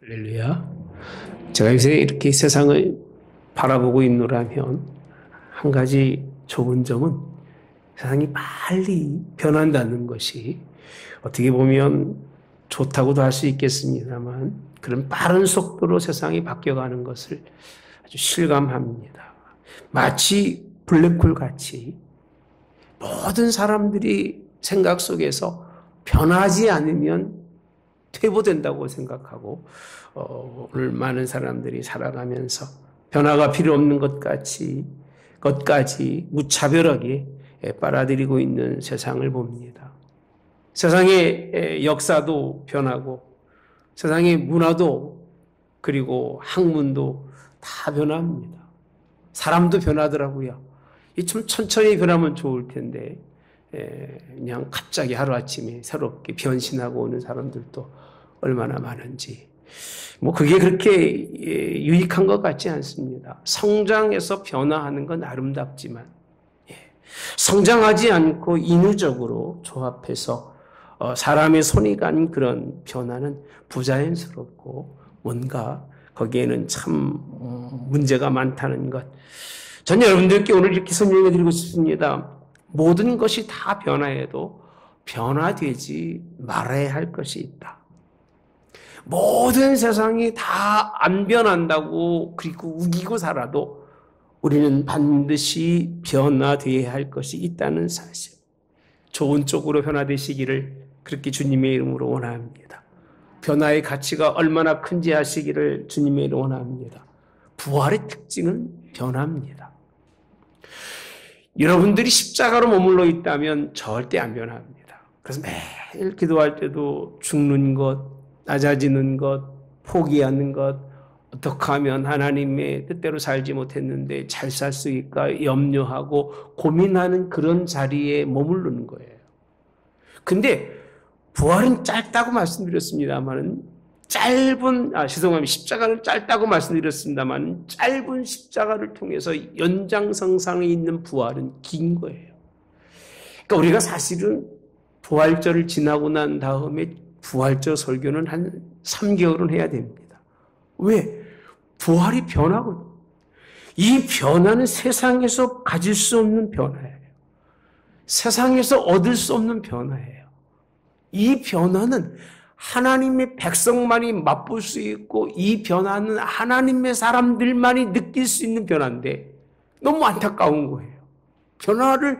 할렐루야. 제가 요새 이렇게 세상을 바라보고 있노라면 한 가지 좋은 점은 세상이 빨리 변한다는 것이 어떻게 보면 좋다고도 할 수 있겠습니다만 그런 빠른 속도로 세상이 바뀌어가는 것을 아주 실감합니다. 마치 블랙홀 같이 모든 사람들이 생각 속에서 변하지 않으면 퇴보된다고 생각하고 오늘 많은 사람들이 살아가면서 변화가 필요 없는 것까지 무차별하게 빨아들이고 있는 세상을 봅니다. 세상의 역사도 변하고 세상의 문화도 그리고 학문도 다 변합니다. 사람도 변하더라고요. 이 좀 천천히 변하면 좋을 텐데 그냥 갑자기 하루아침에 새롭게 변신하고 오는 사람들도 얼마나 많은지 그게 그렇게 유익한 것 같지 않습니다. 성장해서 변화하는 건 아름답지만 성장하지 않고 인위적으로 조합해서 사람의 손이 간 그런 변화는 부자연스럽고 뭔가 거기에는 참 문제가 많다는 것. 전 여러분들께 오늘 이렇게 설명해 드리고 싶습니다. 모든 것이 다 변화해도 변화되지 말아야 할 것이 있다. 모든 세상이 다 안 변한다고 그리고 우기고 살아도 우리는 반드시 변화되어야 할 것이 있다는 사실. 좋은 쪽으로 변화되시기를 그렇게 주님의 이름으로 원합니다. 변화의 가치가 얼마나 큰지 아시기를 주님의 이름으로 원합니다. 부활의 특징은 변화입니다. 여러분들이 십자가로 머물러 있다면 절대 안 변합니다. 그래서 매일 기도할 때도 죽는 것, 낮아지는 것, 포기하는 것, 어떻게 하면 하나님의 뜻대로 살지 못했는데 잘 살 수 있을까 염려하고 고민하는 그런 자리에 머무르는 거예요. 근데 부활은 짧다고 말씀드렸습니다만 십자가는 짧다고 말씀드렸습니다만 짧은 십자가를 통해서 연장선상에 있는 부활은 긴 거예요. 그러니까 우리가 사실은 부활절을 지나고 난 다음에 부활절 설교는 한 3개월은 해야 됩니다. 왜? 부활이 변하거든요. 이 변화는 세상에서 가질 수 없는 변화예요. 세상에서 얻을 수 없는 변화예요. 이 변화는 하나님의 백성만이 맛볼 수 있고 이 변화는 하나님의 사람들만이 느낄 수 있는 변화인데 너무 안타까운 거예요. 변화를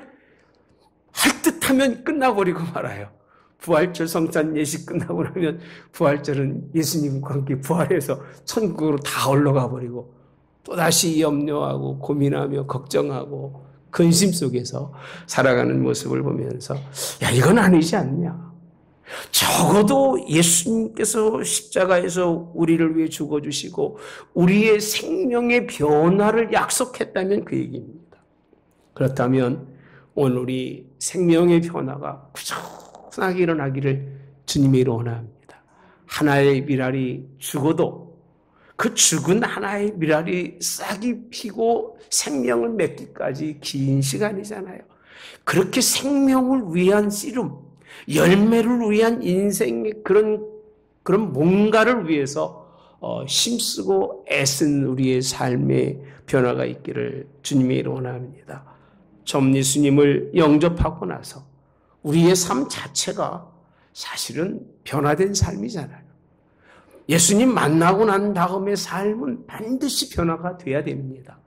할 듯하면 끝나버리고 말아요. 부활절 성찬 예식 끝나고 나면 부활절은 예수님과 함께 부활해서 천국으로 다 올라가 버리고 또다시 염려하고 고민하며 걱정하고 근심 속에서 살아가는 모습을 보면서 이건 아니지 않냐. 적어도 예수님께서 십자가에서 우리를 위해 죽어주시고 우리의 생명의 변화를 약속했다면 그 얘기입니다. 그렇다면 오늘 우리 생명의 변화가 꾸준하게 일어나기를 주님의 이름으로 원합니다. 하나의 밀알이 죽어도 그 죽은 하나의 밀알이 싹이 피고 생명을 맺기까지 긴 시간이잖아요. 그렇게 생명을 위한 씨름, 열매를 위한 인생의 그런 뭔가를 위해서 힘쓰고 애쓴 우리의 삶의 변화가 있기를 주님의 이름으로 원합니다. 전 예수님을 영접하고 나서 우리의 삶 자체가 사실은 변화된 삶이잖아요. 예수님 만나고 난 다음에 삶은 반드시 변화가 돼야 됩니다.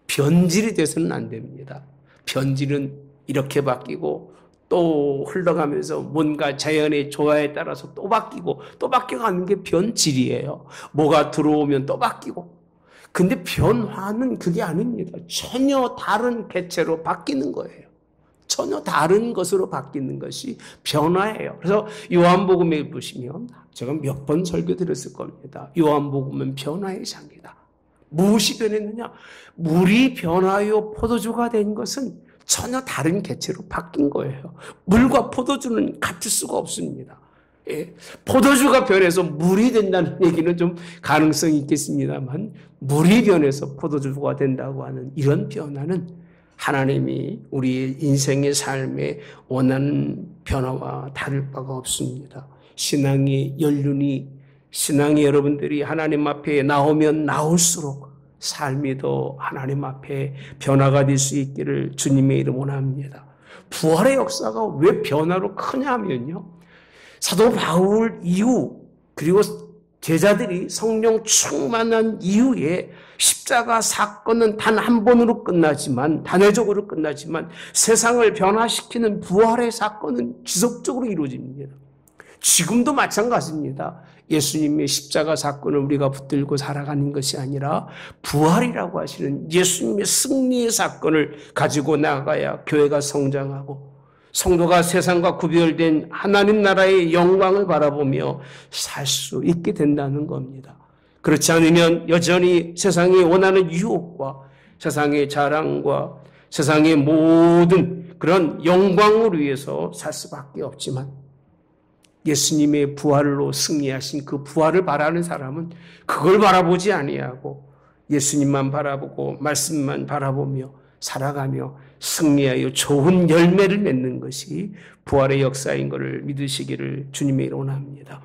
변질이 돼서는 안 됩니다. 변질은 이렇게 바뀌고 또 흘러가면서 뭔가 자연의 조화에 따라서 또 바뀌고 또 바뀌어가는 게 변질이에요. 뭐가 들어오면 또 바뀌고. 근데 변화는 그게 아닙니다. 전혀 다른 개체로 바뀌는 거예요. 전혀 다른 것으로 바뀌는 것이 변화예요. 그래서 요한복음에 보시면 제가 몇 번 설교드렸을 겁니다. 요한복음은 변화의 장이다. 무엇이 변했느냐? 물이 변하여 포도주가 된 것은 전혀 다른 개체로 바뀐 거예요. 물과 포도주는 같을 수가 없습니다. 예, 포도주가 변해서 물이 된다는 얘기는 좀 가능성이 있겠습니다만 물이 변해서 포도주가 된다고 하는 이런 변화는 하나님이 우리의 인생의 삶에 원하는 변화와 다를 바가 없습니다. 신앙의 연륜이 신앙의 여러분들이 하나님 앞에 나오면 나올수록 삶이 더 하나님 앞에 변화가 될 수 있기를 주님의 이름 원합니다. 부활의 역사가 왜 변화로 크냐면요. 사도 바울 이후 그리고 제자들이 성령 충만한 이후에 십자가 사건은 단 한 번으로 끝나지만 단회적으로 끝나지만 세상을 변화시키는 부활의 사건은 지속적으로 이루어집니다. 지금도 마찬가지입니다. 예수님의 십자가 사건을 우리가 붙들고 살아가는 것이 아니라 부활이라고 하시는 예수님의 승리의 사건을 가지고 나가야 교회가 성장하고 성도가 세상과 구별된 하나님 나라의 영광을 바라보며 살 수 있게 된다는 겁니다. 그렇지 않으면 여전히 세상이 원하는 유혹과 세상의 자랑과 세상의 모든 그런 영광을 위해서 살 수밖에 없지만 예수님의 부활로 승리하신 그 부활을 바라는 사람은 그걸 바라보지 아니하고 예수님만 바라보고 말씀만 바라보며 살아가며 승리하여 좋은 열매를 맺는 것이 부활의 역사인 것을 믿으시기를 주님의 이름으로 원합니다.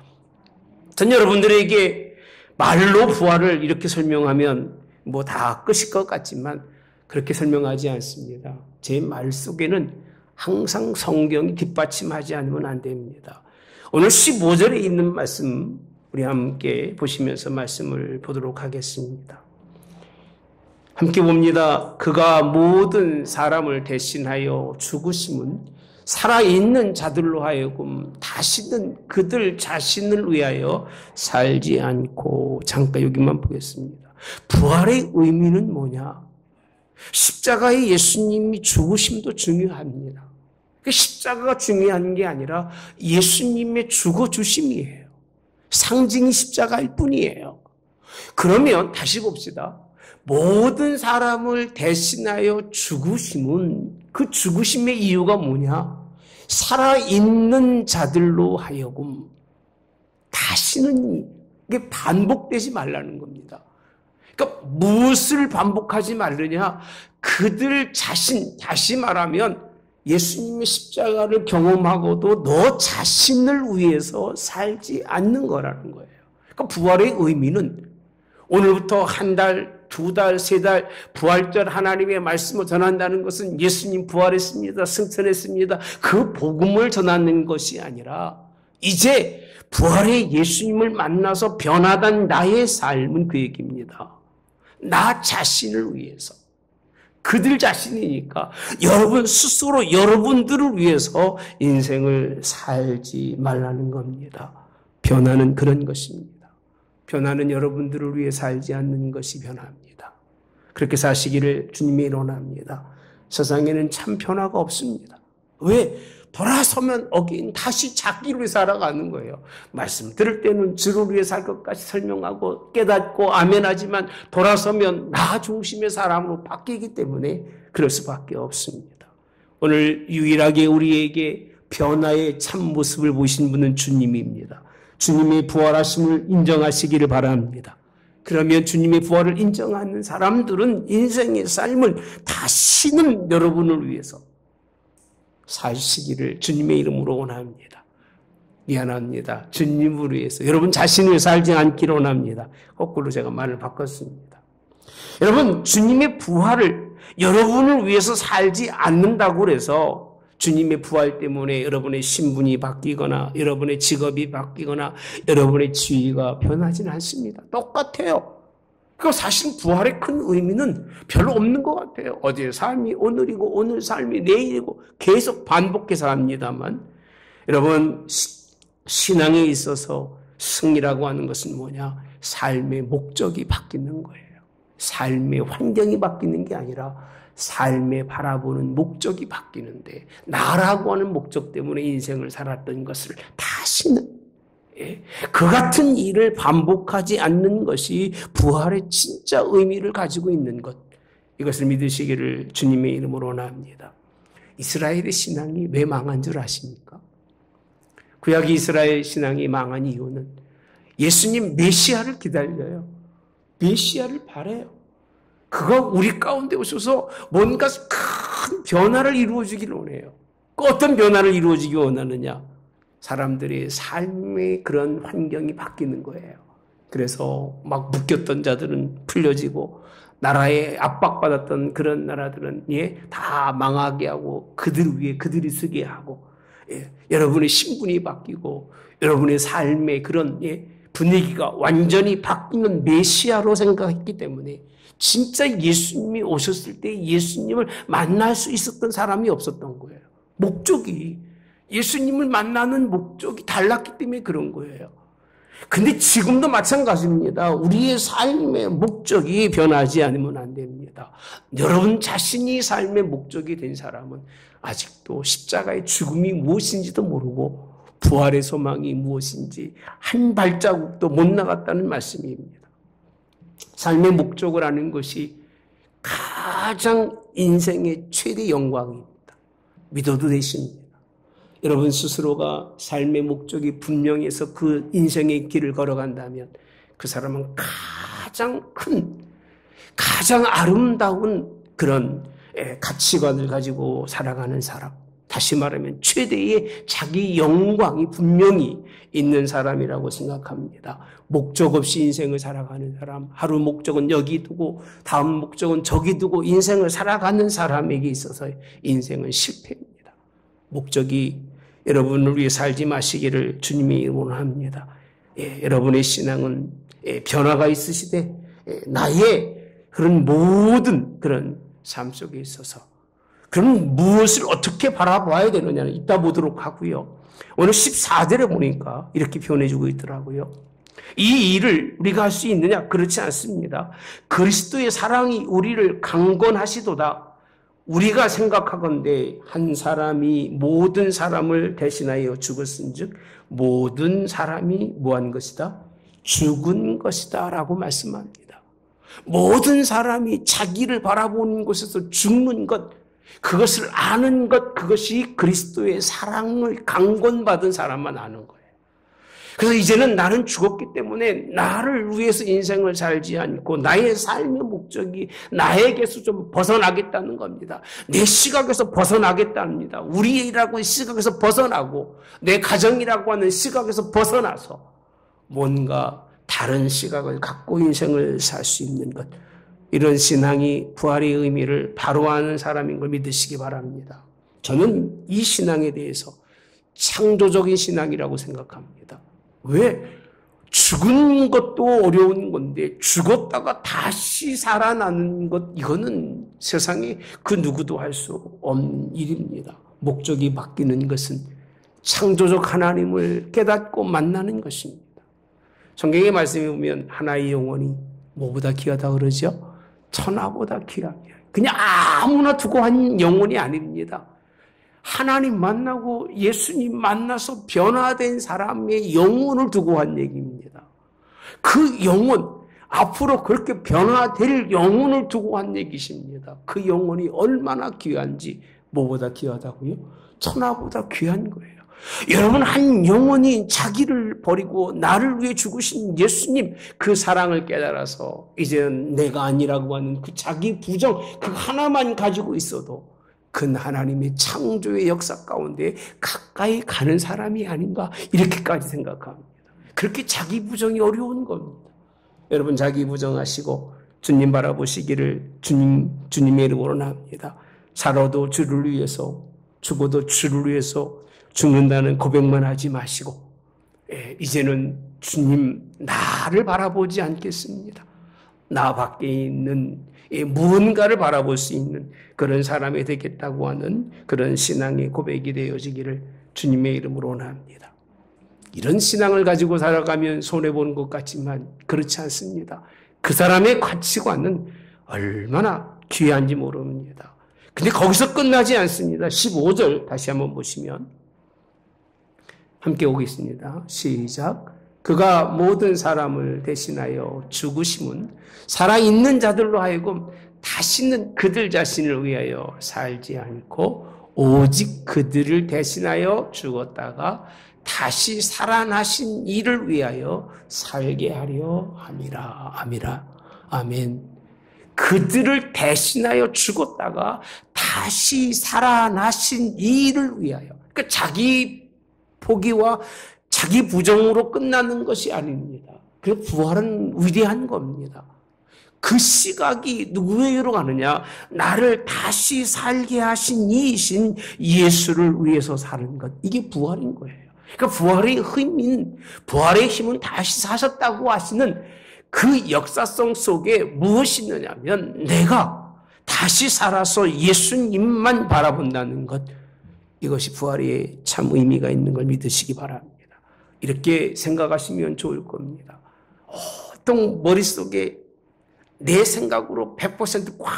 전 여러분들에게 말로 부활을 이렇게 설명하면 뭐 다 끝일 것 같지만 그렇게 설명하지 않습니다. 제 말 속에는 항상 성경이 뒷받침하지 않으면 안 됩니다. 오늘 15절에 있는 말씀 우리 함께 보시면서 말씀을 보도록 하겠습니다. 함께 봅니다. 그가 모든 사람을 대신하여 죽으심은 살아있는 자들로 하여금 다시는 그들 자신을 위하여 살지 않고 잠깐 여기만 보겠습니다. 부활의 의미는 뭐냐? 십자가에 예수님이 죽으심도 중요합니다. 십자가가 중요한 게 아니라 예수님의 죽어주심이에요. 상징이 십자가일 뿐이에요. 그러면 다시 봅시다. 모든 사람을 대신하여 죽으심은 그 죽으심의 이유가 뭐냐? 살아있는 자들로 하여금 다시는 이게 반복되지 말라는 겁니다. 그러니까 무엇을 반복하지 말느냐? 그들 자신, 다시 말하면 예수님의 십자가를 경험하고도 너 자신을 위해서 살지 않는 거라는 거예요. 그러니까 부활의 의미는 오늘부터 한 달, 두 달, 세 달 부활절 하나님의 말씀을 전한다는 것은 예수님 부활했습니다. 승천했습니다. 그 복음을 전하는 것이 아니라 이제 부활의 예수님을 만나서 변화된 나의 삶은 그 얘기입니다. 나 자신을 위해서. 그들 자신이니까 여러분 스스로 여러분들을 위해서 인생을 살지 말라는 겁니다. 변화는 그런 것입니다. 변화는 여러분들을 위해 살지 않는 것이 변화입니다. 그렇게 사시기를 주님이 원합니다. 세상에는 참 변화가 없습니다. 왜? 돌아서면 어긴 다시 자기를 위해 살아가는 거예요. 말씀 들을 때는 주를 위해 살 것까지 설명하고 깨닫고 아멘하지만 돌아서면 나 중심의 사람으로 바뀌기 때문에 그럴 수밖에 없습니다. 오늘 유일하게 우리에게 변화의 참 모습을 보신 분은 주님입니다. 주님의 부활하심을 인정하시기를 바랍니다. 그러면 주님의 부활을 인정하는 사람들은 인생의 삶을 다시는 여러분을 위해서 사시기를 주님의 이름으로 원합니다. 미안합니다. 주님을 위해서 여러분 자신을 살지 않기를 원합니다. 거꾸로 제가 말을 바꿨습니다. 여러분 주님의 부활을 여러분을 위해서 살지 않는다고 해서 주님의 부활 때문에 여러분의 신분이 바뀌거나 여러분의 직업이 바뀌거나 여러분의 지위가 변하지는 않습니다. 똑같아요. 그 사실 부활의 큰 의미는 별로 없는 것 같아요. 어제의 삶이 오늘이고 오늘 삶이 내일이고 계속 반복해서 합니다만 여러분 신앙에 있어서 승리라고 하는 것은 뭐냐? 삶의 목적이 바뀌는 거예요. 삶의 환경이 바뀌는 게 아니라 삶에 바라보는 목적이 바뀌는데 나라고 하는 목적 때문에 인생을 살았던 것을 다시는 그 같은 일을 반복하지 않는 것이 부활의 진짜 의미를 가지고 있는 것. 이것을 믿으시기를 주님의 이름으로 원합니다. 이스라엘의 신앙이 왜 망한 줄 아십니까? 구약 이스라엘 신앙이 망한 이유는 예수님 메시아를 기다려요. 메시아를 바라요. 그가 우리 가운데 오셔서 뭔가 큰 변화를 이루어주기를 원해요. 그 어떤 변화를 이루어주기 원하느냐? 사람들의 삶의 그런 환경이 바뀌는 거예요. 그래서 막 묶였던 자들은 풀려지고 나라에 압박받았던 그런 나라들은 다 망하게 하고 그들 위에 그들이 서게 하고 여러분의 신분이 바뀌고 여러분의 삶의 그런 분위기가 완전히 바뀌는 메시아로 생각했기 때문에 진짜 예수님이 오셨을 때 예수님을 만날 수 있었던 사람이 없었던 거예요. 목적이 예수님을 만나는 목적이 달랐기 때문에 그런 거예요. 근데 지금도 마찬가지입니다. 우리의 삶의 목적이 변하지 않으면 안 됩니다. 여러분 자신이 삶의 목적이 된 사람은 아직도 십자가의 죽음이 무엇인지도 모르고 부활의 소망이 무엇인지 한 발자국도 못 나갔다는 말씀입니다. 삶의 목적을 아는 것이 가장 인생의 최대 영광입니다. 믿어도 되십니다. 여러분 스스로가 삶의 목적이 분명해서 그 인생의 길을 걸어간다면 그 사람은 가장 큰, 가장 아름다운 그런 가치관을 가지고 살아가는 사람. 다시 말하면 최대의 자기 영광이 분명히 있는 사람이라고 생각합니다. 목적 없이 인생을 살아가는 사람, 하루 목적은 여기 두고 다음 목적은 저기 두고 인생을 살아가는 사람에게 있어서 인생은 실패입니다. 목적이 여러분을 위해 살지 마시기를 주님이 원합니다. 여러분의 신앙은 변화가 있으시되 나의 그런 모든 그런 삶 속에 있어서 그럼 무엇을 어떻게 바라봐야 되느냐는 이따 보도록 하고요. 오늘 14절에 보니까 이렇게 표현해주고 있더라고요. 이 일을 우리가 할 수 있느냐? 그렇지 않습니다. 그리스도의 사랑이 우리를 강권하시도다. 우리가 생각하건대 한 사람이 모든 사람을 대신하여 죽었은즉 모든 사람이 뭐한 것이다? 죽은 것이다 라고 말씀합니다. 모든 사람이 자기를 바라보는 곳에서 죽는 것, 그것을 아는 것, 그것이 그리스도의 사랑을 강권받은 사람만 아는 거예요. 그래서 이제는 나는 죽었기 때문에 나를 위해서 인생을 살지 않고 나의 삶의 목적이 나에게서 좀 벗어나겠다는 겁니다. 내 시각에서 벗어나겠답니다. 우리라고 하는 시각에서 벗어나고 내 가정이라고 하는 시각에서 벗어나서 뭔가 다른 시각을 갖고 인생을 살 수 있는 것. 이런 신앙이 부활의 의미를 바로 아는 사람인 걸 믿으시기 바랍니다. 저는 이 신앙에 대해서 창조적인 신앙이라고 생각합니다. 왜? 죽은 것도 어려운 건데 죽었다가 다시 살아나는 것 이거는 세상에 그 누구도 할 수 없는 일입니다. 목적이 바뀌는 것은 창조적 하나님을 깨닫고 만나는 것입니다. 성경의 말씀에 보면 하나의 영혼이 뭐보다 귀하다 그러죠? 천하보다 귀하게. 그냥 아무나 두고 한 영혼이 아닙니다. 하나님 만나고 예수님 만나서 변화된 사람의 영혼을 두고 한 얘기입니다. 그 영혼, 앞으로 그렇게 변화될 영혼을 두고 한 얘기십니다. 그 영혼이 얼마나 귀한지 뭐보다 귀하다고요? 천하보다 귀한 거예요. 여러분 한 영혼이 자기를 버리고 나를 위해 죽으신 예수님 그 사랑을 깨달아서 이제는 내가 아니라고 하는 그 자기 부정 그 하나만 가지고 있어도 그 하나님의 창조의 역사 가운데 가까이 가는 사람이 아닌가 이렇게까지 생각합니다. 그렇게 자기 부정이 어려운 겁니다. 여러분 자기 부정하시고 주님 바라보시기를 주님의 이름으로 나옵니다. 살아도 주를 위해서 죽어도 주를 위해서 죽는다는 고백만 하지 마시고 이제는 주님 나를 바라보지 않겠습니다. 나 밖에 있는 무언가를 바라볼 수 있는 그런 사람이 되겠다고 하는 그런 신앙의 고백이 되어지기를 주님의 이름으로 원합니다. 이런 신앙을 가지고 살아가면 손해보는 것 같지만 그렇지 않습니다. 그 사람의 가치관은 얼마나 귀한지 모릅니다. 근데 거기서 끝나지 않습니다. 15절 다시 한번 보시면 함께 오겠습니다. 시작. 그가 모든 사람을 대신하여 죽으심은 살아있는 자들로 하여금 다시는 그들 자신을 위하여 살지 않고 오직 그들을 대신하여 죽었다가 다시 살아나신 이를 위하여 살게 하려 함이라. 아미라. 아멘. 그들을 대신하여 죽었다가 다시 살아나신 이를 위하여. 그러니까 자기 포기와 자기 부정으로 끝나는 것이 아닙니다. 그 부활은 위대한 겁니다. 그 시각이 누구에게로 가느냐? 나를 다시 살게 하신 이이신 예수를 위해서 사는 것. 이게 부활인 거예요. 그러니까 부활의 힘은 다시 사셨다고 하시는 그 역사성 속에 무엇이 있느냐면 내가 다시 살아서 예수님만 바라본다는 것. 이것이 부활에 참 의미가 있는 걸 믿으시기 바랍니다. 이렇게 생각하시면 좋을 겁니다. 보통 머릿속에 내 생각으로 100% 꽉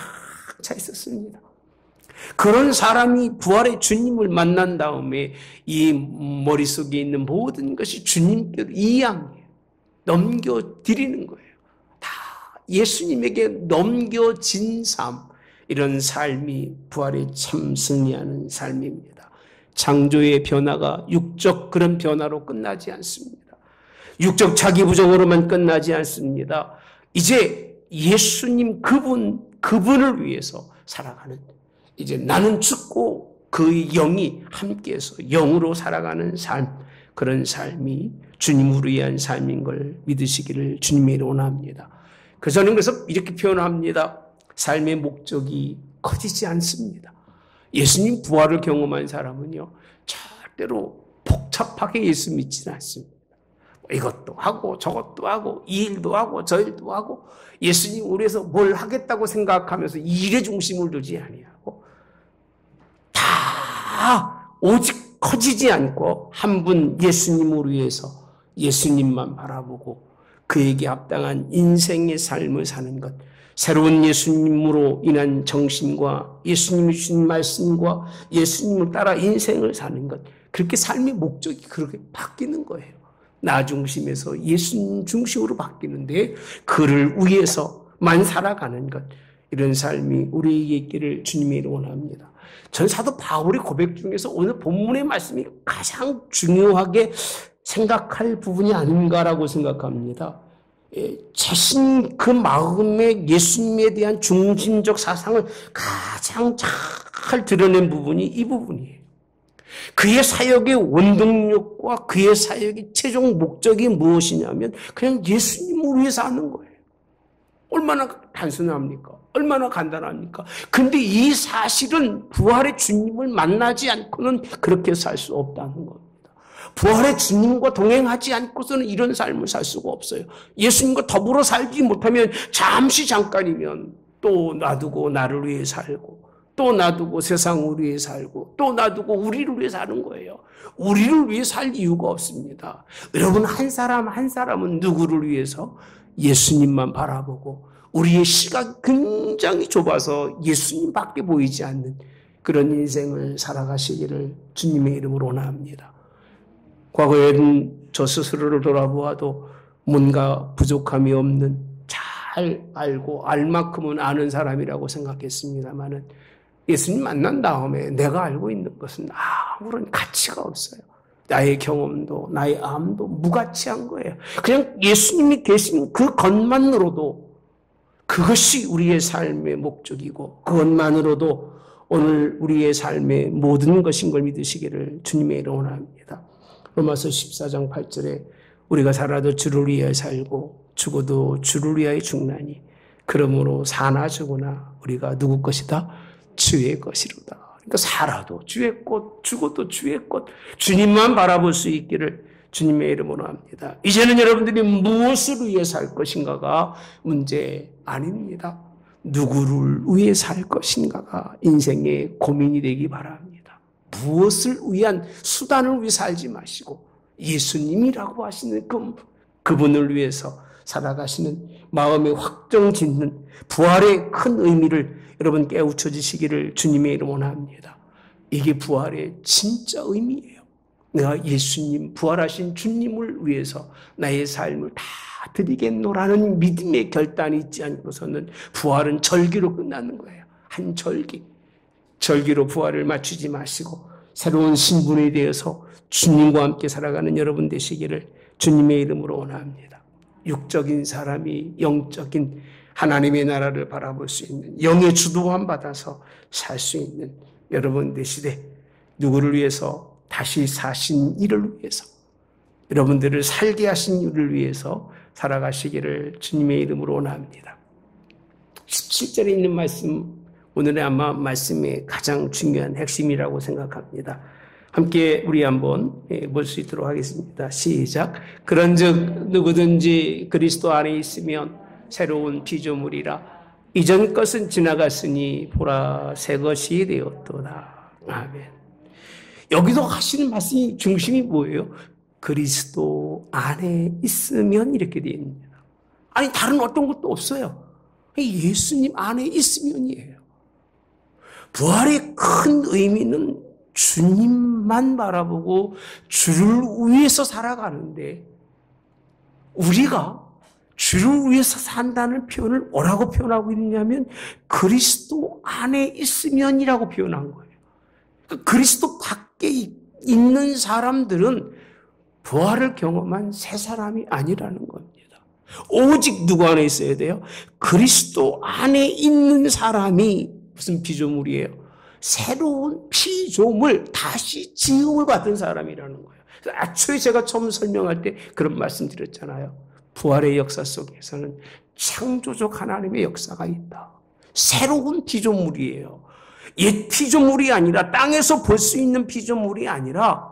차 있었습니다. 그런 사람이 부활의 주님을 만난 다음에 이 머릿속에 있는 모든 것이 주님께로 이양해요. 넘겨드리는 거예요. 다 예수님에게 넘겨진 삶, 이런 삶이 부활에 참 승리하는 삶입니다. 창조의 변화가 육적 그런 변화로 끝나지 않습니다. 육적 자기 부정으로만 끝나지 않습니다. 이제 예수님 그분을 위해서 살아가는, 이제 나는 죽고 그 영이 함께해서 영으로 살아가는 삶, 그런 삶이 주님을 위한 삶인 걸 믿으시기를 주님의 이름으로 원합니다. 저는 그래서 이렇게 표현합니다. 삶의 목적이 커지지 않습니다. 예수님 부활을 경험한 사람은요, 절대로 복잡하게 예수 믿지는 않습니다. 이것도 하고 저것도 하고 이 일도 하고 저 일도 하고 예수님 우리 위해서 뭘 하겠다고 생각하면서 일에 중심을 두지 아니하고 다 오직 커지지 않고 한 분 예수님을 위해서 예수님만 바라보고 그에게 합당한 인생의 삶을 사는 것, 새로운 예수님으로 인한 정신과 예수님이 주신 말씀과 예수님을 따라 인생을 사는 것, 그렇게 삶의 목적이 그렇게 바뀌는 거예요. 나 중심에서 예수님 중심으로 바뀌는데 그를 위해서만 살아가는 것, 이런 삶이 우리에게 있기를 주님의 이름으로 원합니다. 전 사도 바울의 고백 중에서 오늘 본문의 말씀이 가장 중요하게 생각할 부분이 아닌가라고 생각합니다. 자신 그 마음에 예수님에 대한 중심적 사상을 가장 잘 드러낸 부분이 이 부분이에요. 그의 사역의 원동력과 그의 사역의 최종 목적이 무엇이냐면 그냥 예수님을 위해서 하는 거예요. 얼마나 단순합니까? 얼마나 간단합니까? 근데 이 사실은 부활의 주님을 만나지 않고는 그렇게 살 수 없다는 겁니다. 부활의 주님과 동행하지 않고서는 이런 삶을 살 수가 없어요. 예수님과 더불어 살지 못하면 잠깐이면 또 놔두고 나를 위해 살고, 또 놔두고 세상을 위해 살고, 또 놔두고 우리를 위해 사는 거예요. 우리를 위해 살 이유가 없습니다. 여러분, 한 사람 한 사람은 누구를 위해서? 예수님만 바라보고 우리의 시각이 굉장히 좁아서 예수님밖에 보이지 않는 그런 인생을 살아가시기를 주님의 이름으로 원합니다. 과거에는 저 스스로를 돌아보아도 뭔가 부족함이 없는, 잘 알고 알 만큼은 아는 사람이라고 생각했습니다만은 예수님 만난 다음에 내가 알고 있는 것은 아무런 가치가 없어요. 나의 경험도 나의 암도 무가치한 거예요. 그냥 예수님이 계신 그것만으로도 그것이 우리의 삶의 목적이고 그것만으로도 오늘 우리의 삶의 모든 것인 걸 믿으시기를 주님의 이름으로 원합니다. 로마서 14장 8절에 우리가 살아도 주를 위하여 살고 죽어도 주를 위하여 죽나니 그러므로 사나 죽으나 우리가 누구 것이다? 주의 것이로다. 그러니까 살아도 주의 것, 죽어도 주의 것, 주님만 바라볼 수 있기를 주님의 이름으로 합니다. 이제는 여러분들이 무엇을 위해 살 것인가가 문제 아닙니다. 누구를 위해 살 것인가가 인생의 고민이 되기 바랍니다. 무엇을 위한 수단을 위해 살지 마시고 예수님이라고 하시는 그분을 위해서 살아가시는 마음에 확정 짓는 부활의 큰 의미를 여러분 깨우쳐 주시기를 주님의 이름으로 원합니다. 이게 부활의 진짜 의미예요. 내가 예수님, 부활하신 주님을 위해서 나의 삶을 다 드리겠노라는 믿음의 결단이 있지 않고서는 부활은 절기로 끝나는 거예요. 한 절기. 절기로 부활을 맞추지 마시고 새로운 신분에 대해서 주님과 함께 살아가는 여러분 되시기를 주님의 이름으로 원합니다. 육적인 사람이 영적인 하나님의 나라를 바라볼 수 있는 영의 주도함 받아서 살 수 있는 여러분 되시되 누구를 위해서 다시 사신 이를 위해서 여러분들을 살게 하신 이를 위해서 살아가시기를 주님의 이름으로 원합니다. 17절에 있는 말씀 오늘의 아마 말씀의 가장 중요한 핵심이라고 생각합니다. 함께 우리 한번 볼 수 있도록 하겠습니다. 시작. 그런즉 누구든지 그리스도 안에 있으면 새로운 피조물이라 이전 것은 지나갔으니 보라 새 것이 되었도다. 아멘. 여기서 하시는 말씀이 중심이 뭐예요? 그리스도 안에 있으면 이렇게 되어 있습니다. 아니 다른 어떤 것도 없어요. 예수님 안에 있으면이에요. 부활의 큰 의미는 주님만 바라보고 주를 위해서 살아가는데 우리가 주를 위해서 산다는 표현을 뭐라고 표현하고 있냐면 그리스도 안에 있으면이라고 표현한 거예요. 그리스도 밖에 있는 사람들은 부활을 경험한 새 사람이 아니라는 겁니다. 오직 누구 안에 있어야 돼요? 그리스도 안에 있는 사람이 무슨 피조물이에요? 새로운 피조물, 다시 지음을 받은 사람이라는 거예요. 애초에 제가 처음 설명할 때 그런 말씀 드렸잖아요. 부활의 역사 속에서는 창조적 하나님의 역사가 있다. 새로운 피조물이에요. 옛 피조물이 아니라 땅에서 볼 수 있는 피조물이 아니라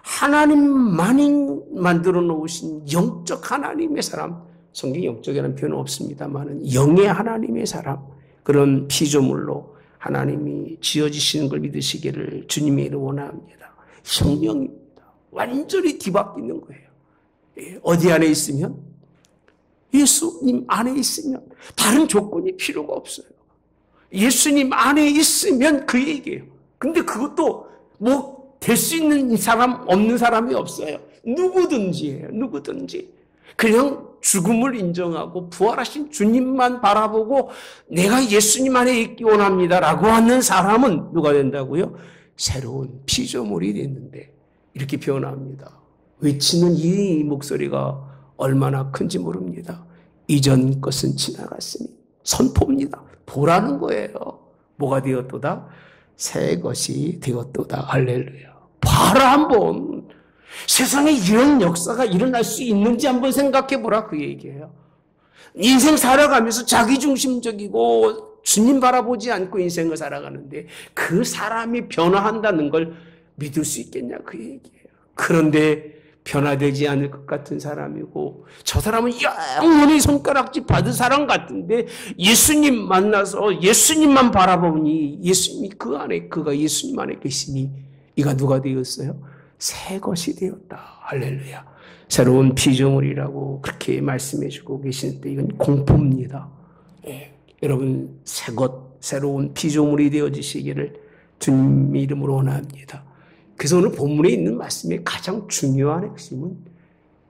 하나님만이 만들어 놓으신 영적 하나님의 사람, 성경 영적이라는 표현은 없습니다만 영의 하나님의 사람, 그런 피조물로 하나님이 지어지시는 걸 믿으시기를 주님의 이름으로 원합니다. 성령입니다. 완전히 뒤바뀌는 거예요. 어디 안에 있으면? 예수님 안에 있으면 다른 조건이 필요가 없어요. 예수님 안에 있으면 그 얘기예요. 근데 그것도 뭐 될 수 있는 사람 없는 사람이 없어요. 누구든지예요. 누구든지. 그냥 죽음을 인정하고 부활하신 주님만 바라보고 내가 예수님 안에 있기 원합니다라고 하는 사람은 누가 된다고요? 새로운 피조물이 됐는데 이렇게 표현합니다. 외치는 이 목소리가 얼마나 큰지 모릅니다. 이전 것은 지나갔으니 선포입니다. 보라는 거예요. 뭐가 되었도다? 새 것이 되었도다. 할렐루야. 봐라 한번. 세상에 이런 역사가 일어날 수 있는지 한번 생각해 보라 그 얘기예요. 인생 살아가면서 자기중심적이고 주님 바라보지 않고 인생을 살아가는데 그 사람이 변화한다는 걸 믿을 수 있겠냐 그 얘기예요. 그런데 변화되지 않을 것 같은 사람이고 저 사람은 영원히 손가락질 받은 사람 같은데 예수님 만나서 예수님만 바라보니 예수님이 그 안에 그가 예수님 안에 계시니 이가 누가 되었어요? 새 것이 되었다. 할렐루야. 새로운 피조물이라고 그렇게 말씀해 주고 계시는데 이건 공포입니다. 여러분 새 것, 새로운 피조물이 되어지시기를 주님의 이름으로 원합니다. 그래서 오늘 본문에 있는 말씀의 가장 중요한 핵심은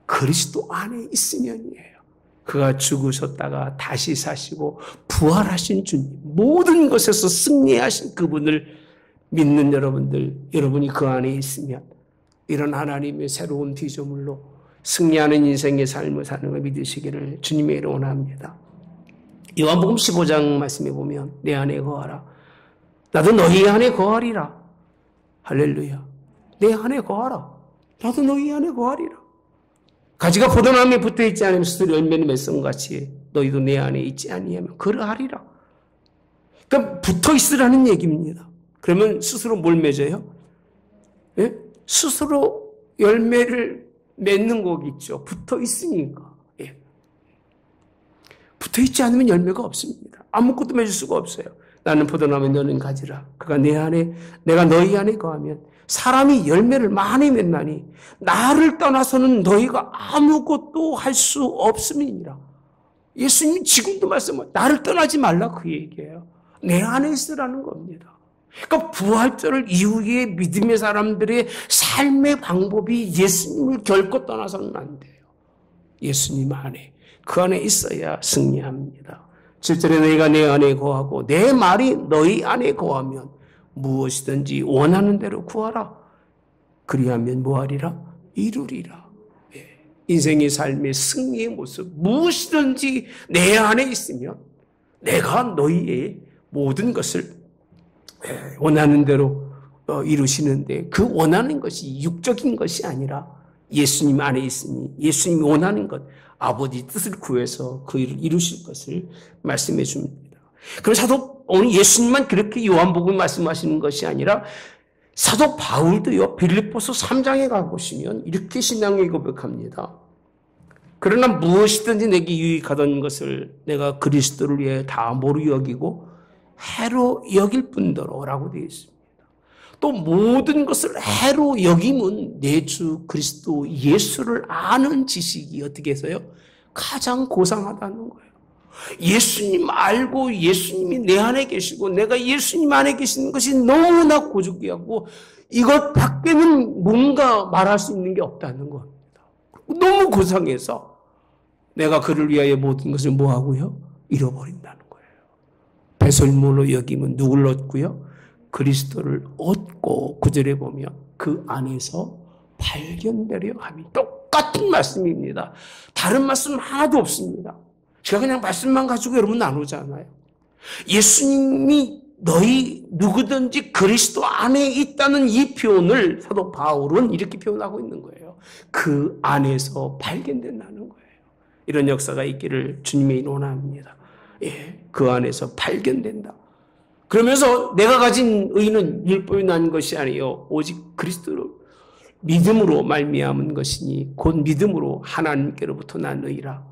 그리스도 안에 있으면이에요. 그가 죽으셨다가 다시 사시고 부활하신 주님, 모든 것에서 승리하신 그분을 믿는 여러분들, 여러분이 그 안에 있으면 이런 하나님의 새로운 피조물로 승리하는 인생의 삶을 사는 걸 믿으시기를 주님의 이름으로 원합니다. 요한복음 15장 말씀에 보면 내 안에 거하라. 나도 너희 안에 거하리라. 할렐루야. 내 안에 거하라. 나도 너희 안에 거하리라. 가지가 포도나무에 붙어있지 않으면 스스로 열매를 맺은 같이 너희도 내 안에 있지 아니하면 그러하리라. 그러니까 붙어있으라는 얘기입니다. 그러면 스스로 뭘 맺어요? 예? 스스로 열매를 맺는 거겠죠. 붙어있으니까. 예. 붙어있지 않으면 열매가 없습니다. 아무것도 맺을 수가 없어요. 나는 포도나무에 너는 가지라. 그가 내 안에, 내가 너희 안에 거하면 사람이 열매를 많이 맺나니 나를 떠나서는 너희가 아무것도 할 수 없음이니라. 예수님이 지금도 말씀하세요. 나를 떠나지 말라 그 얘기예요. 내 안에 있으라는 겁니다. 그러니까 부활절 이후에 믿음의 사람들의 삶의 방법이 예수님을 결코 떠나서는 안 돼요. 예수님 안에, 그 안에 있어야 승리합니다. 실제로 너희가 내 안에 거하고 내 말이 너희 안에 거하면 무엇이든지 원하는 대로 구하라. 그리하면 뭐하리라? 이루리라. 인생의 삶의 승리의 모습, 무엇이든지 내 안에 있으면 내가 너희의 모든 것을 원하는 대로 이루시는데, 그 원하는 것이 육적인 것이 아니라 예수님 안에 있으니 예수님이 원하는 것, 아버지 뜻을 구해서 그 일을 이루실 것을 말씀해 줍니다. 그럼 오늘 예수님만 그렇게 요한복음 말씀하시는 것이 아니라 사도 바울도요, 빌립보서 3장에 가보시면 이렇게 신앙을 고백합니다. 그러나 무엇이든지 내게 유익하던 것을 내가 그리스도를 위해 다 모르 여기고 해로 여길 뿐더러라고 되어 있습니다. 또 모든 것을 해로 여김은 내 주 그리스도 예수를 아는 지식이 어떻게 해서요? 가장 고상하다는 거예요. 예수님 알고 예수님이 내 안에 계시고 내가 예수님 안에 계시는 것이 너무나 고귀하고 이것 밖에는 뭔가 말할 수 있는 게 없다는 겁니다. 너무 고상해서 내가 그를 위하여 모든 것을 뭐하고요? 잃어버린다는 거예요. 배설물로 여기면 누굴 얻고요? 그리스도를 얻고, 9절에 보면 그 안에서 발견되려 함이, 똑같은 말씀입니다. 다른 말씀 하나도 없습니다. 제가 그냥 말씀만 가지고 여러분 나누잖아요. 예수님이 너희 누구든지 그리스도 안에 있다는 이 표현을 사도 바울은 이렇게 표현하고 있는 거예요. 그 안에서 발견된다는 거예요. 이런 역사가 있기를 주님의 원합니다. 그 안에서 발견된다. 그러면서 내가 가진 의는 율법이 난 것이 아니요 오직 그리스도를 믿음으로 말미암은 것이니 곧 믿음으로 하나님께로부터 난 의라.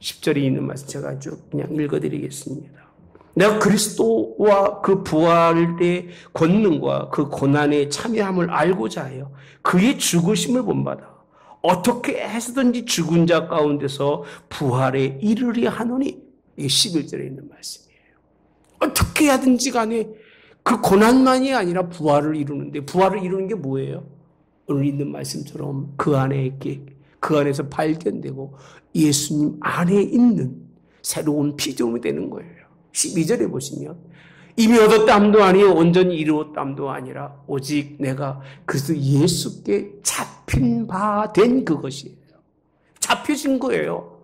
10절에 있는 말씀 제가 쭉 그냥 읽어드리겠습니다. 내가 그리스도와 그 부활의 권능과 그 고난의 참여함을 알고자 하여 그의 죽으심을 본받아 어떻게 해서든지 죽은 자 가운데서 부활에 이르리 하노니. 이게 11절에 있는 말씀이에요. 어떻게 하든지 간에 그 고난만이 아니라 부활을 이루는데, 부활을 이루는 게 뭐예요? 오늘 있는 말씀처럼 그 안에 있게, 그 안에서 발견되고 예수님 안에 있는 새로운 피조물이 되는 거예요. 12절에 보시면 이미 얻었담도 아니요 온전히 이루었담도 아니라 오직 내가 그리스도 예수께 잡힌 바 된 그것이에요. 잡혀진 거예요.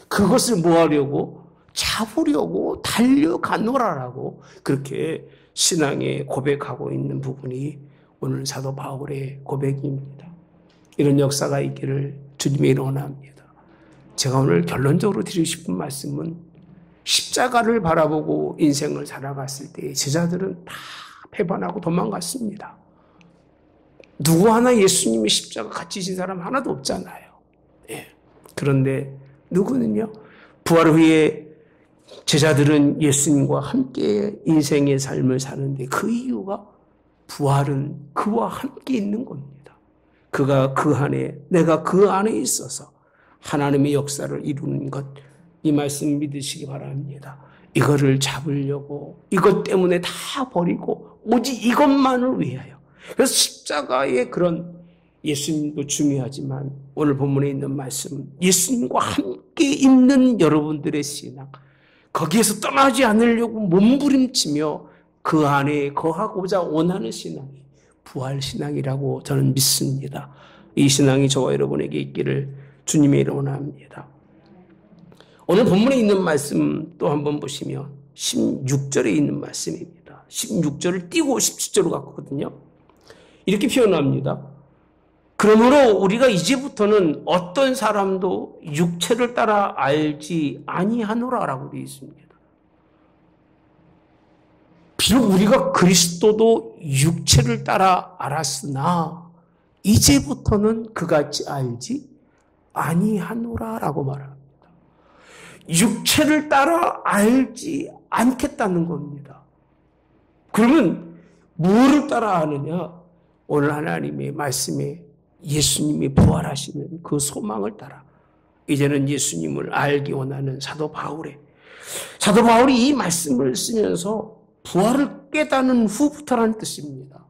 그것을 뭐 하려고? 잡으려고 달려가노라라고 그렇게 신앙에 고백하고 있는 부분이 오늘 사도 바울의 고백입니다. 이런 역사가 있기를 주님의 원합니다. 제가 오늘 결론적으로 드리고 싶은 말씀은 십자가를 바라보고 인생을 살아갔을 때 제자들은 다 패반하고 도망갔습니다. 누구 하나 예수님의 십자가 같이 진 사람 하나도 없잖아요. 그런데 누구는요? 부활 후에 제자들은 예수님과 함께 인생의 삶을 사는데 그 이유가 부활은 그와 함께 있는 겁니다. 그가 그 안에, 내가 그 안에 있어서 하나님의 역사를 이루는 것, 이 말씀 믿으시기 바랍니다. 이거를 잡으려고 이것 때문에 다 버리고 오직 이것만을 위하여. 그래서 십자가의 그런 예수님도 중요하지만 오늘 본문에 있는 말씀, 예수님과 함께 있는 여러분들의 신앙, 거기에서 떠나지 않으려고 몸부림치며 그 안에 거하고자 원하는 신앙이 부활신앙이라고 저는 믿습니다. 이 신앙이 저와 여러분에게 있기를 주님의 이름으로 원합니다. 오늘 본문에 있는 말씀 또 한번 보시면 16절에 있는 말씀입니다. 16절을 띄고 17절로 갔거든요. 이렇게 표현합니다. 그러므로 우리가 이제부터는 어떤 사람도 육체를 따라 알지 아니하노라라고 되어 있습니다. 비록 우리가 그리스도도 육체를 따라 알았으나 이제부터는 그같이 알지 아니하노라라고 말합니다. 육체를 따라 알지 않겠다는 겁니다. 그러면 무엇을 따라 아느냐? 오늘 하나님의 말씀에 예수님이 부활하시는 그 소망을 따라 이제는 예수님을 알기 원하는 사도 바울이 이 말씀을 쓰면서 부활을 깨닫는 후부터라는 뜻입니다.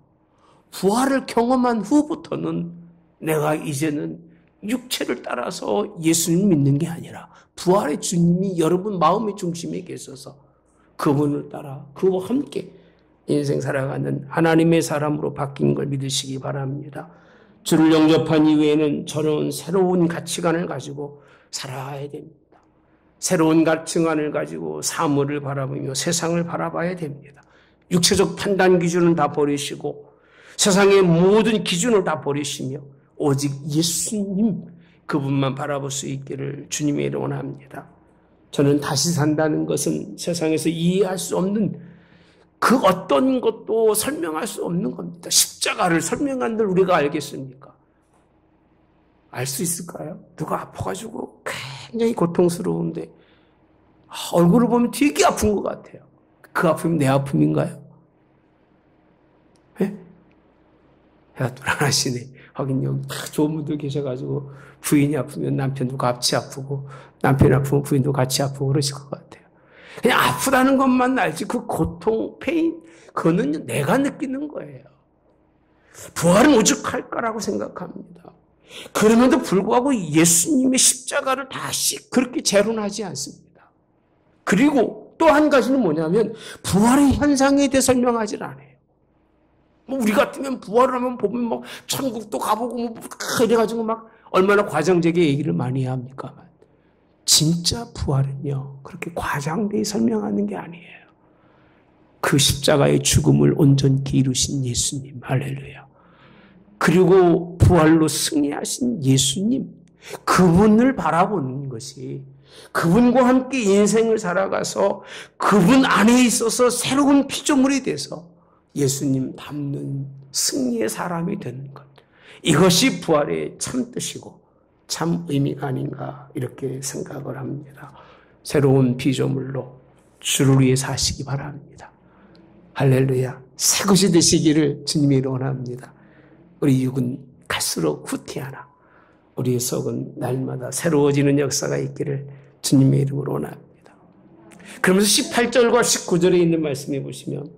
부활을 경험한 후부터는 내가 이제는 육체를 따라서 예수님 믿는 게 아니라 부활의 주님이 여러분 마음의 중심에 계셔서 그분을 따라 그와 함께 인생 살아가는 하나님의 사람으로 바뀐 걸 믿으시기 바랍니다. 주를 영접한 이후에는 저는 새로운 가치관을 가지고 살아야 됩니다. 새로운 가치관을 가지고 사물을 바라보며 세상을 바라봐야 됩니다. 육체적 판단 기준은 다 버리시고 세상의 모든 기준을 다 버리시며 오직 예수님 그분만 바라볼 수 있기를 주님의 이름으로 원합니다. 저는 다시 산다는 것은 세상에서 이해할 수 없는 그 어떤 것도 설명할 수 없는 겁니다. 십자가를 설명한들 우리가 알겠습니까? 알 수 있을까요? 누가 아파가지고 굉장히 고통스러운데 얼굴을 보면 되게 아픈 것 같아요. 그 아픔이 내 아픔인가요? 네? 해가 돌아가시네. 하긴 여기 다 좋은 분들 계셔가지고 부인이 아프면 남편도 같이 아프고 남편이 아프면 부인도 같이 아프고 그러실 것 같아요. 그냥 아프다는 것만 알지 그 고통, 페인 그거는 내가 느끼는 거예요. 부활은 오죽할 거라고 생각합니다. 그럼에도 불구하고 예수님의 십자가를 다시 그렇게 재론하지 않습니다. 그리고 또 한 가지는 뭐냐면 부활의 현상에 대해 설명하지 않아요. 뭐 우리 같으면 부활을 하면 보면 뭐 천국도 가보고 뭐 이래가지고 막 얼마나 과장되게 얘기를 많이 합니까? 진짜 부활은요 그렇게 과장되게 설명하는 게 아니에요. 그 십자가의 죽음을 온전히 이루신 예수님, 할렐루야. 그리고 부활로 승리하신 예수님, 그분을 바라보는 것이 그분과 함께 인생을 살아가서 그분 안에 있어서 새로운 피조물이 돼서 예수님 닮는 승리의 사람이 되는 것. 이것이 부활의 참 뜻이고 참 의미가 아닌가 이렇게 생각을 합니다. 새로운 피조물로 주를 위해 사시기 바랍니다. 할렐루야. 새것이 되시기를 주님이 원합니다. 우리 육은 갈수록 후퇴하나 우리의 속은 날마다 새로워지는 역사가 있기를 주님의 이름으로 원합니다. 그러면서 18절과 19절에 있는 말씀해 보시면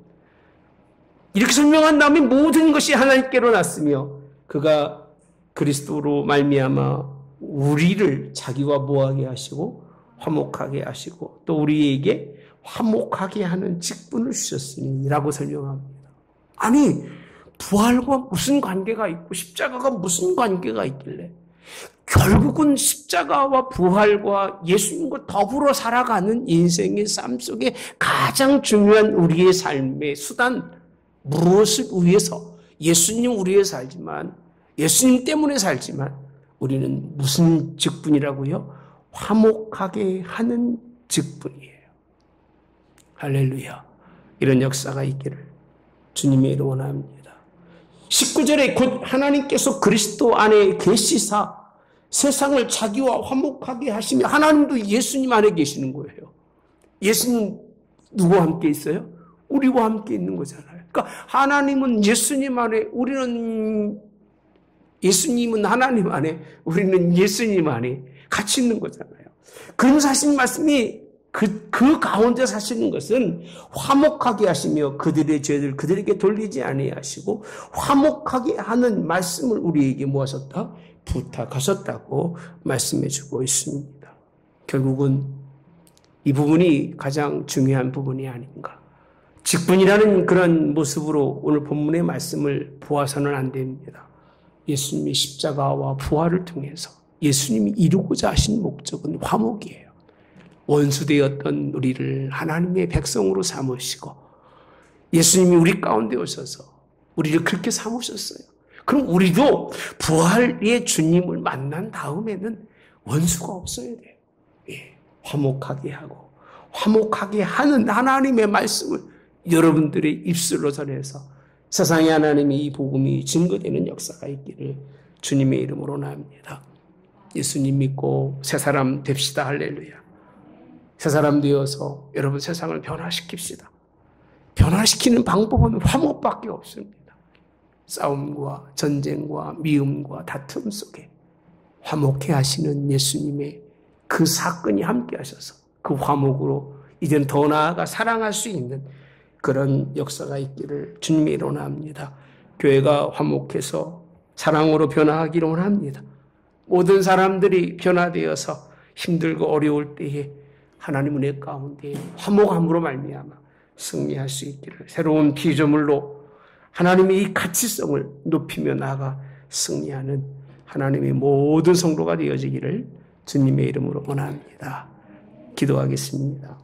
이렇게 설명한 다음에 모든 것이 하나님께로 났으며 그가 그리스도로 말미암아 우리를 자기와 모하게 하시고 화목하게 하시고 또 우리에게 화목하게 하는 직분을 주셨으니 라고 설명합니다. 아니 부활과 무슨 관계가 있고 십자가가 무슨 관계가 있길래 결국은 십자가와 부활과 예수님과 더불어 살아가는 인생의 삶 속에 가장 중요한 우리의 삶의 수단 무엇을 위해서 예수님 우리에 살지만 예수님 때문에 살지만 우리는 무슨 직분이라고요? 화목하게 하는 직분이에요. 할렐루야. 이런 역사가 있기를 주님의 이름으로 원합니다. 19절에 곧 하나님께서 그리스도 안에 계시사 세상을 자기와 화목하게 하시며 하나님도 예수님 안에 계시는 거예요. 예수님 누구와 함께 있어요? 우리와 함께 있는 거잖아요. 그러니까 하나님은 예수님 안에 우리는 예수님은 하나님 안에 우리는 예수님 안에 같이 있는 거잖아요. 그러면서 하신 말씀이 그 가운데 사시는 것은 화목하게 하시며 그들의 죄를 그들에게 돌리지 아니하시고 화목하게 하는 말씀을 우리에게 모아셨다 부탁하셨다고 말씀해 주고 있습니다. 결국은 이 부분이 가장 중요한 부분이 아닌가. 직분이라는 그런 모습으로 오늘 본문의 말씀을 보아서는 안 됩니다. 예수님의 십자가와 부활을 통해서 예수님이 이루고자 하신 목적은 화목이에요. 원수되었던 우리를 하나님의 백성으로 삼으시고 예수님이 우리 가운데 오셔서 우리를 그렇게 삼으셨어요. 그럼 우리도 부활의 주님을 만난 다음에는 원수가 없어야 돼요. 예, 화목하게 하고 화목하게 하는 하나님의 말씀을 여러분들의 입술로 전해서 세상에 하나님의 이 복음이 증거되는 역사가 있기를 주님의 이름으로 원합니다. 예수님 믿고 새 사람 됩시다. 할렐루야. 새 사람 되어서 여러분 세상을 변화시킵시다. 변화시키는 방법은 화목밖에 없습니다. 싸움과 전쟁과 미움과 다툼 속에 화목해 하시는 예수님의 그 사건이 함께 하셔서 그 화목으로 이제는 더 나아가 사랑할 수 있는 그런 역사가 있기를 주님이 이루어 합니다. 교회가 화목해서 사랑으로 변화하기를 원합니다. 모든 사람들이 변화되어서 힘들고 어려울 때에 하나님 은혜 가운데 화목함으로 말미암아 승리할 수 있기를, 새로운 피조물로 하나님의 이 가치성을 높이며 나아가 승리하는 하나님의 모든 성도가 되어지기를 주님의 이름으로 원합니다. 기도하겠습니다.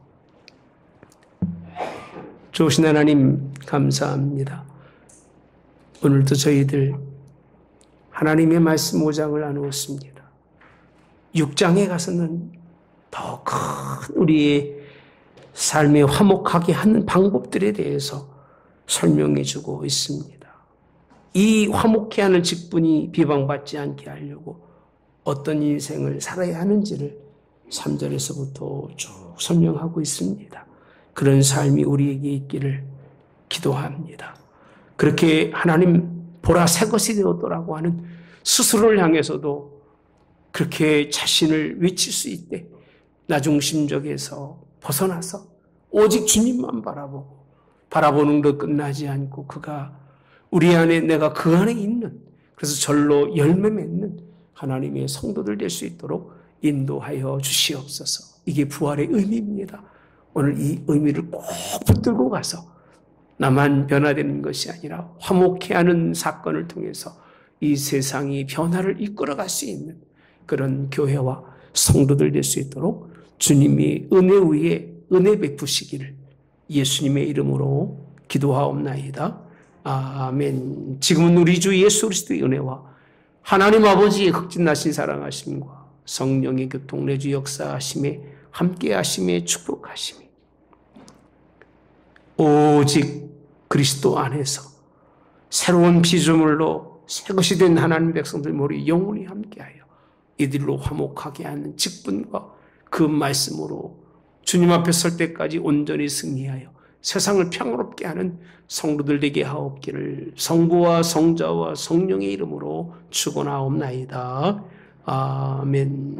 좋으신 하나님 감사합니다. 오늘도 저희들 하나님의 말씀 5장을 나누었습니다. 6장에 가서는 더 큰 우리의 삶에 화목하게 하는 방법들에 대해서 설명해 주고 있습니다. 이 화목해 하는 직분이 비방받지 않게 하려고 어떤 인생을 살아야 하는지를 3절에서부터 쭉 설명하고 있습니다. 그런 삶이 우리에게 있기를 기도합니다. 그렇게 하나님 보라 새 것이 되었더라고 하는 스스로를 향해서도 그렇게 자신을 외칠 수 있대. 나중심적에서 벗어나서 오직 주님만 바라보는 것 끝나지 않고 그가 우리 안에, 내가 그 안에 있는, 그래서 절로 열매 맺는 하나님의 성도들 될 수 있도록 인도하여 주시옵소서. 이게 부활의 의미입니다. 오늘 이 의미를 꼭 붙들고 가서 나만 변화되는 것이 아니라 화목해 하는 사건을 통해서 이 세상이 변화를 이끌어갈 수 있는 그런 교회와 성도들 될 수 있도록 주님이 은혜 위에 은혜 베푸시기를 예수님의 이름으로 기도하옵나이다. 아멘. 지금은 우리 주 예수 그리스도의 은혜와 하나님 아버지의 극진하신 사랑하심과 성령의 교통내주 역사하심에 함께하심에 축복하심이 오직 그리스도 안에서 새로운 피조물로 새것이 된 하나님 백성들 모두 영원히 함께하여 이들로 화목하게 하는 직분과 그 말씀으로 주님 앞에 설 때까지 온전히 승리하여 세상을 평화롭게 하는 성도들 되게 하옵기를 성부와 성자와 성령의 이름으로 축원하옵나이다. 아멘.